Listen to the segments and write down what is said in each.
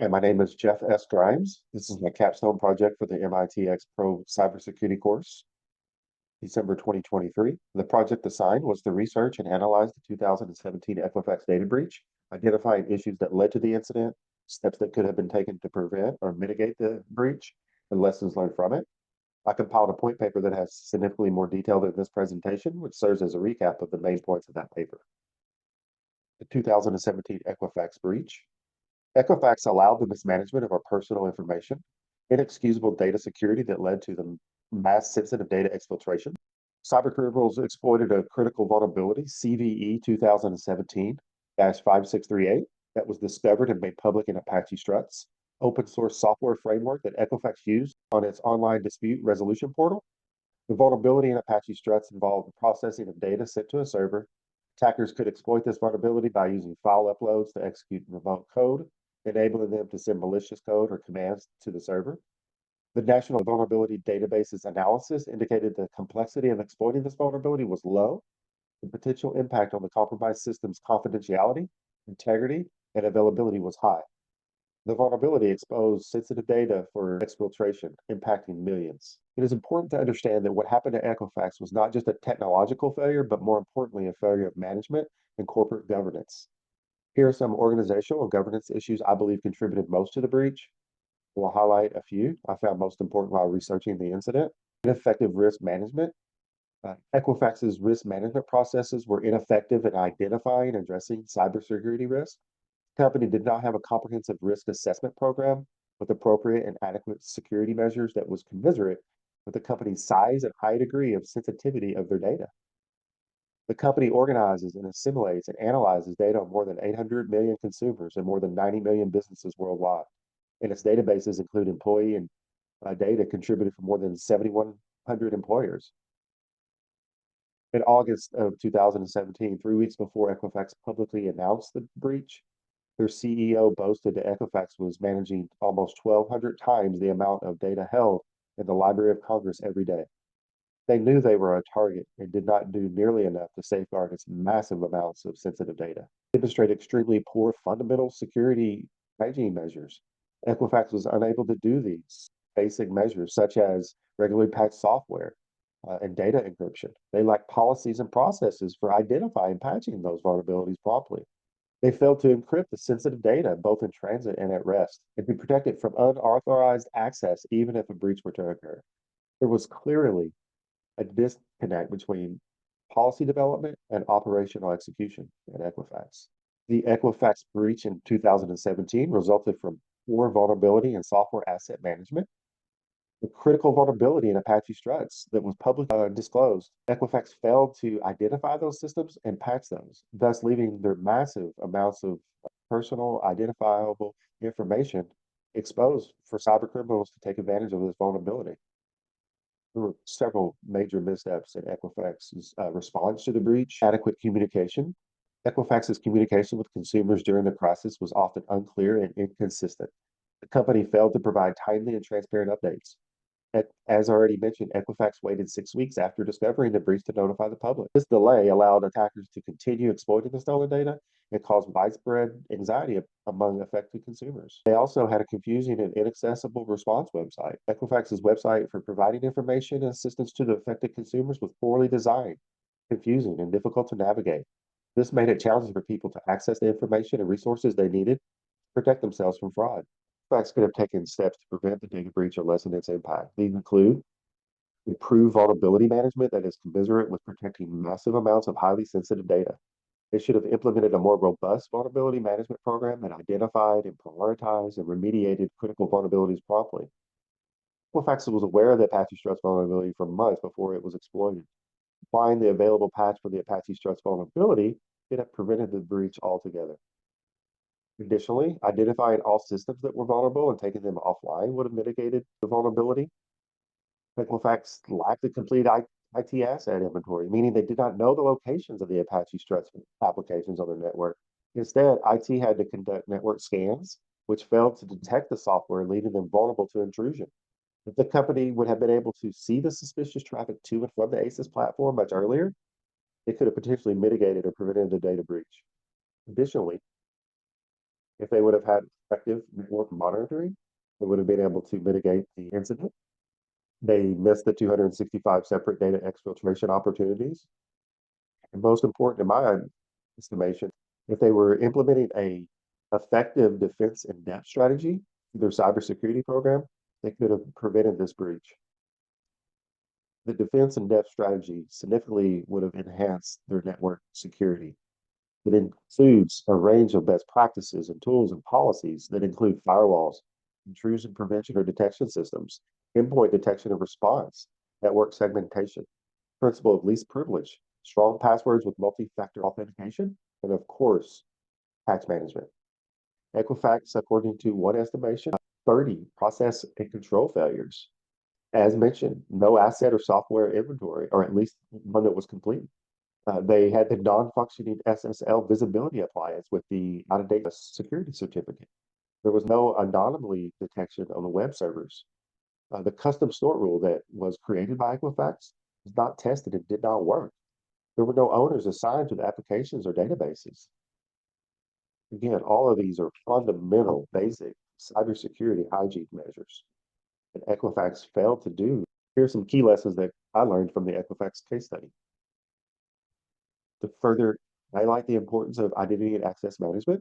And my name is Jeff S. Grimes. This is my capstone project for the MIT X Pro Cybersecurity course, December 2023. The project assigned was to research and analyze the 2017 Equifax data breach, identifying issues that led to the incident, steps that could have been taken to prevent or mitigate the breach, and lessons learned from it. I compiled a point paper that has significantly more detail than this presentation, which serves as a recap of the main points of that paper. The 2017 Equifax breach. Equifax allowed the mismanagement of our personal information, inexcusable data security that led to the mass sensitive data exfiltration. Cybercriminals exploited a critical vulnerability, CVE 2017-5638, that was discovered and made public in Apache Struts, open source software framework that Equifax used on its online dispute resolution portal. The vulnerability in Apache Struts involved the processing of data sent to a server. Attackers could exploit this vulnerability by using file uploads to execute remote code, enabling them to send malicious code or commands to the server. The National Vulnerability Database's analysis indicated the complexity of exploiting this vulnerability was low. The potential impact on the compromised system's confidentiality, integrity, and availability was high. The vulnerability exposed sensitive data for exfiltration, impacting millions. It is important to understand that what happened to Equifax was not just a technological failure, but more importantly, a failure of management and corporate governance. Here are some organizational and governance issues I believe contributed most to the breach. We'll highlight a few I found most important while researching the incident. Ineffective risk management. Equifax's risk management processes were ineffective in identifying and addressing cybersecurity risks. The company did not have a comprehensive risk assessment program with appropriate and adequate security measures that was commensurate with the company's size and high degree of sensitivity of their data. The company organizes and assimilates and analyzes data on more than 800 million consumers and more than 90 million businesses worldwide. And its databases include employee and data contributed from more than 7,100 employers. In August of 2017, 3 weeks before Equifax publicly announced the breach, their CEO boasted that Equifax was managing almost 1,200 times the amount of data held in the Library of Congress every day. They knew they were a target and did not do nearly enough to safeguard its massive amounts of sensitive data. Demonstrate extremely poor fundamental security hygiene measures. Equifax was unable to do these basic measures, such as regularly patched software and data encryption. They lacked policies and processes for identifying and patching those vulnerabilities properly. They failed to encrypt the sensitive data, both in transit and at rest, and to protect it from unauthorized access, even if a breach were to occur. There was clearly a disconnect between policy development and operational execution at Equifax. The Equifax breach in 2017 resulted from poor vulnerability in software asset management. The critical vulnerability in Apache Struts that was publicly disclosed, Equifax failed to identify those systems and patch those, thus leaving their massive amounts of personal identifiable information exposed for cybercriminals to take advantage of this vulnerability. There were several major missteps in Equifax's response to the breach. Adequate communication. Equifax's communication with consumers during the crisis was often unclear and inconsistent. The company failed to provide timely and transparent updates. As already mentioned, Equifax waited 6 weeks after discovering the breach to notify the public. This delay allowed attackers to continue exploiting the stolen data and caused widespread anxiety among affected consumers. They also had a confusing and inaccessible response website. Equifax's website for providing information and assistance to the affected consumers was poorly designed, confusing, and difficult to navigate. This made it challenging for people to access the information and resources they needed to protect themselves from fraud. Equifax could have taken steps to prevent the data breach or lessen its impact. These include improved vulnerability management that is commensurate with protecting massive amounts of highly sensitive data. They should have implemented a more robust vulnerability management program that identified and prioritized and remediated critical vulnerabilities promptly. Equifax was aware of the Apache Struts vulnerability for months before it was exploited. Applying the available patch for the Apache Struts vulnerability could have prevented the breach altogether. Additionally, identifying all systems that were vulnerable and taking them offline would have mitigated the vulnerability. Equifax lacked a complete IT asset inventory, meaning they did not know the locations of the Apache Struts applications on their network. Instead, IT had to conduct network scans, which failed to detect the software, leaving them vulnerable to intrusion. If the company would have been able to see the suspicious traffic to and from the ACES platform much earlier, it could have potentially mitigated or prevented the data breach. Additionally, if they would have had effective network monitoring that would have been able to mitigate the incident. They missed the 265 separate data exfiltration opportunities. And most important, in my estimation, if they were implementing a effective defense in depth strategy through their cybersecurity program, they could have prevented this breach. The defense in depth strategy significantly would have enhanced their network security. It includes a range of best practices and tools and policies that include firewalls, intrusion prevention or detection systems, endpoint detection and response, network segmentation, principle of least privilege, strong passwords with multi-factor authentication, and of course, patch management. Equifax, according to one estimation, 30 process and control failures. As mentioned, no asset or software inventory, or at least one that was complete. They had the non-functioning SSL visibility appliance with the out-of-date security certificate. There was no anomaly detection on the web servers. The custom store rule that was created by Equifax was not tested and did not work. There were no owners assigned to the applications or databases. Again, all of these are fundamental, basic cybersecurity hygiene measures that Equifax failed to do. Here's some key lessons that I learned from the Equifax case study. To further highlight the importance of identity and access management,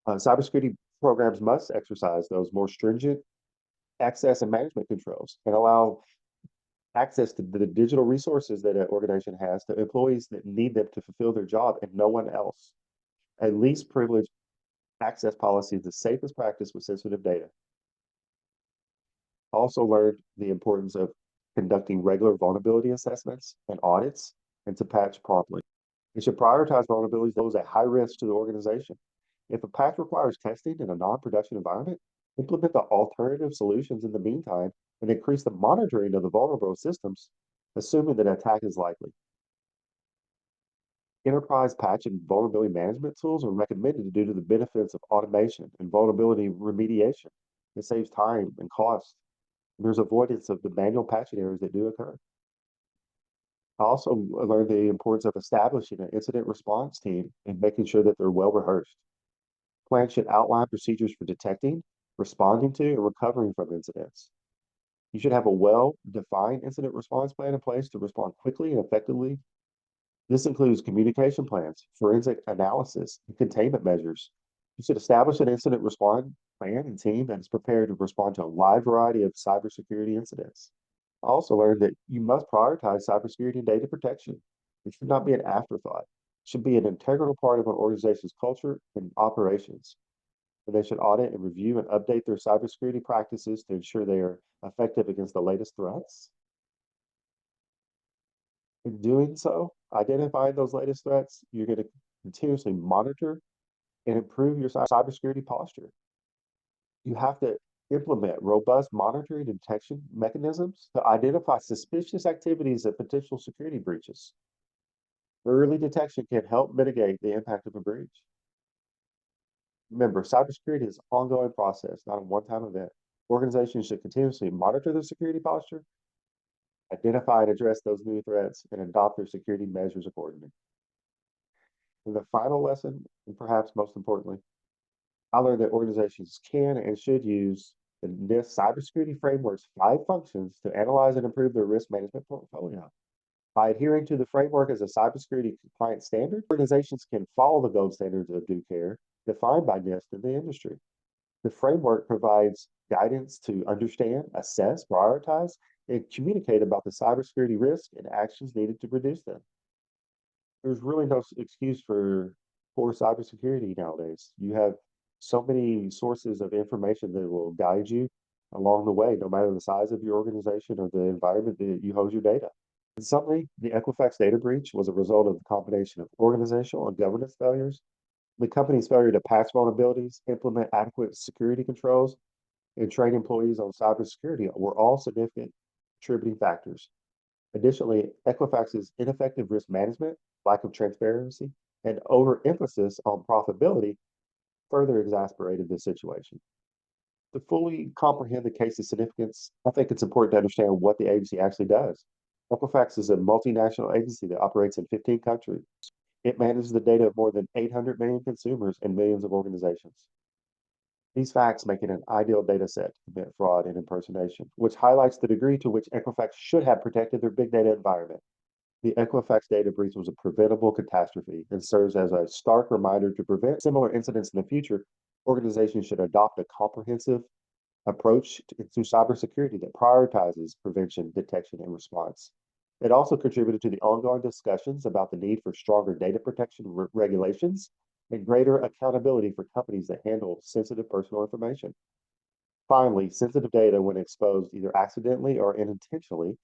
cybersecurity programs must exercise those more stringent access and management controls and allow access to the digital resources that an organization has to employees that need them to fulfill their job and no one else. A least privileged access policy is the safest practice with sensitive data. Also learned the importance of conducting regular vulnerability assessments and audits and to patch promptly. It should prioritize vulnerabilities those at high risk to the organization. If a patch requires testing in a non-production environment, implement the alternative solutions in the meantime and increase the monitoring of the vulnerable systems, assuming that an attack is likely. Enterprise patch and vulnerability management tools are recommended due to the benefits of automation and vulnerability remediation. It saves time and cost. There's avoidance of the manual patching errors that do occur. I also learned the importance of establishing an incident response team and making sure that they're well rehearsed. Plans should outline procedures for detecting, responding to, and recovering from incidents. You should have a well-defined incident response plan in place to respond quickly and effectively. This includes communication plans, forensic analysis, and containment measures. You should establish an incident response plan and team that is prepared to respond to a wide variety of cybersecurity incidents. I also learned that you must prioritize cybersecurity and data protection. It should not be an afterthought. It should be an integral part of an organization's culture and operations. And they should audit and review and update their cybersecurity practices to ensure they are effective against the latest threats. In doing so, identifying those latest threats, you're going to continuously monitor and improve your cybersecurity posture. You have to implement robust monitoring and detection mechanisms to identify suspicious activities and potential security breaches. Early detection can help mitigate the impact of a breach. Remember, cybersecurity is an ongoing process, not a one-time event. Organizations should continuously monitor their security posture, identify and address those new threats, and adopt their security measures accordingly. And the final lesson, and perhaps most importantly, I learned that organizations can and should use the NIST cybersecurity framework's 5 functions to analyze and improve their risk management portfolio. By adhering to the framework as a cybersecurity compliance standard, organizations can follow the gold standards of due care defined by NIST in the industry. The framework provides guidance to understand, assess, prioritize, and communicate about the cybersecurity risk and actions needed to reduce them. There's really no excuse for poor cybersecurity nowadays. You have so many sources of information that will guide you along the way, no matter the size of your organization or the environment that you host your data. In summary, the Equifax data breach was a result of the combination of organizational and governance failures, the company's failure to patch vulnerabilities, implement adequate security controls, and train employees on cybersecurity were all significant contributing factors. Additionally, Equifax's ineffective risk management, lack of transparency, and overemphasis on profitability further exasperated this situation. To fully comprehend the case's significance, I think it's important to understand what the agency actually does. Equifax is a multinational agency that operates in 15 countries. It manages the data of more than 800 million consumers and millions of organizations. These facts make it an ideal data set to prevent fraud and impersonation, which highlights the degree to which Equifax should have protected their big data environment. The Equifax data breach was a preventable catastrophe and serves as a stark reminder to prevent similar incidents in the future. Organizations should adopt a comprehensive approach to cybersecurity that prioritizes prevention, detection, and response. It also contributed to the ongoing discussions about the need for stronger data protection regulations and greater accountability for companies that handle sensitive personal information. Finally, sensitive data, when exposed either accidentally or unintentionally,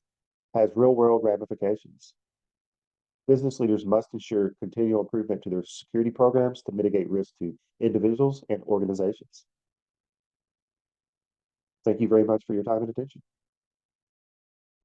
has real world ramifications. Business leaders must ensure continual improvement to their security programs to mitigate risk to individuals and organizations. Thank you very much for your time and attention.